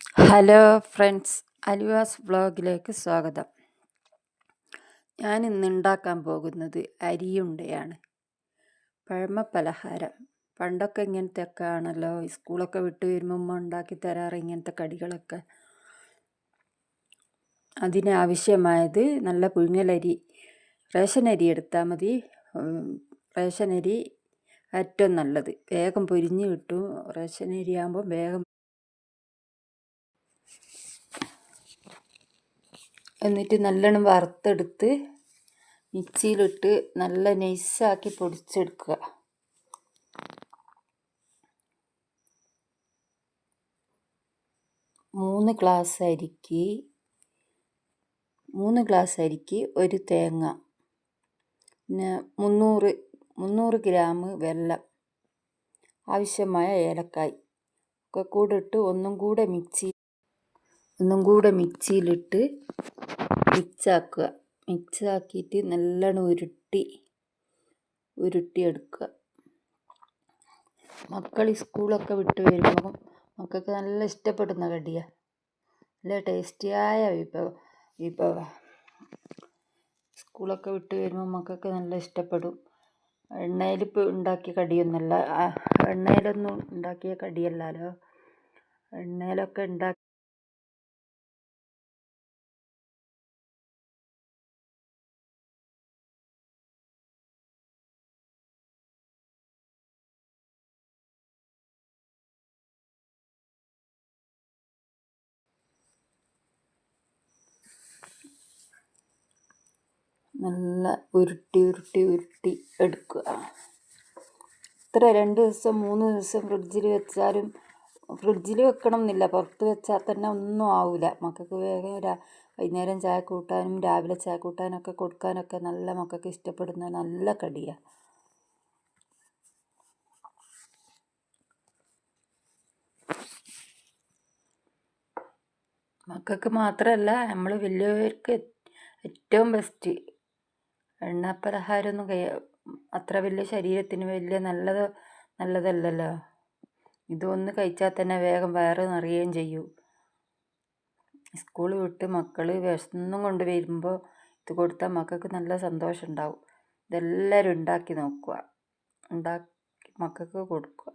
Hello friends, അലുവാസ് വ്ളോഗിലേക്ക് സ്വാഗതം. ഞാൻ ഇന്ന് ഉണ്ടാക്കാൻ പോകുന്നത് അരിയുണ്ടയാണ്. പഴമ പലഹാരം. പണ്ടൊക്കെ ഇങ്ങനത്തെ ഒക്കെ ആണല്ലോ സ്കൂളൊക്കെ വിട്ട് വരുമ്പോൾ ഉമ്മ ഉണ്ടാക്കി തരാറ് ഇങ്ങനത്തെ കടികളൊക്കെ. അതിനാവശ്യമായത് നല്ല പുഴുങ്ങലരി, റേഷൻ അരി എടുത്താൽ മതി. റേഷൻ അരി ഏറ്റവും നല്ലത്, വേഗം പൊരിഞ്ഞ് കിട്ടും. റേഷൻ അരി ആകുമ്പോൾ വേഗം. എന്നിട്ട് നല്ലോണം വറുത്തെടുത്ത് മിക്സിയിലിട്ട് നല്ല നൈസാക്കി പൊടിച്ചെടുക്കുക. മൂന്ന് ഗ്ലാസ് അരിക്ക് ഒരു തേങ്ങ, പിന്നെ 300 ഗ്രാം വെള്ളം, ആവശ്യമായ ഏലക്കായ് ഒക്കെ കൂടെ ഇട്ട് ഒന്നും കൂടെ മിക്സിയിലിട്ട് മിക്സാക്കുക. മിക്സാക്കിയിട്ട് നല്ലോണം ഉരുട്ടിയെടുക്കുക. മക്കൾ സ്കൂളൊക്കെ വിട്ട് വരുമ്പോൾ മക്കൾക്ക് നല്ല ഇഷ്ടപ്പെടുന്ന കടിയാണ്. നല്ല ടേസ്റ്റിയായ വിഭവം. സ്കൂളൊക്കെ വിട്ട് വരുമ്പോൾ മക്കൾക്ക് നല്ല ഇഷ്ടപ്പെടും. എണ്ണയിൽ ഉണ്ടാക്കിയ കടിയൊന്നുമല്ല, എണ്ണയിലൊന്നും ഉണ്ടാക്കിയ കടിയല്ലല്ലോ. എണ്ണയിലൊക്കെ നല്ല ഉരുട്ടി എടുക്കുക. ഇത്ര 2 ദിവസം 3 ദിവസം ഫ്രിഡ്ജിൽ വെക്കണം എന്നില്ല. പുറത്ത് വെച്ചാൽ തന്നെ ഒന്നും ആവില്ല. മക്കൾക്ക് വേഗം വൈകുന്നേരം ചായ കൂട്ടാനും രാവിലെ ചായ കൂട്ടാനൊക്കെ കൊടുക്കാനൊക്കെ നല്ല മക്കൾക്ക് ഇഷ്ടപ്പെടുന്ന നല്ല കടിയാണ്. മക്കൾക്ക് മാത്രമല്ല, നമ്മൾ വലിയവർക്ക് ഏറ്റവും ബെസ്റ്റ്. എണ്ണപ്പലഹാരമൊന്നും അത്ര വലിയ ശരീരത്തിന് വലിയ നല്ലതല്ലല്ലോ. ഇതൊന്ന് കഴിച്ചാൽ തന്നെ വേഗം വയറ് നിറയുകയും ചെയ്യും. സ്കൂൾ വിട്ട് മക്കൾ വിശന്നും കൊണ്ട് വരുമ്പോൾ ഇത് കൊടുത്താൽ മക്കൾക്ക് നല്ല സന്തോഷം ഉണ്ടാവും. ഇതെല്ലാവരും ഉണ്ടാക്കി നോക്കുക, ഉണ്ടാക്കി മക്കൾക്ക് കൊടുക്കുക.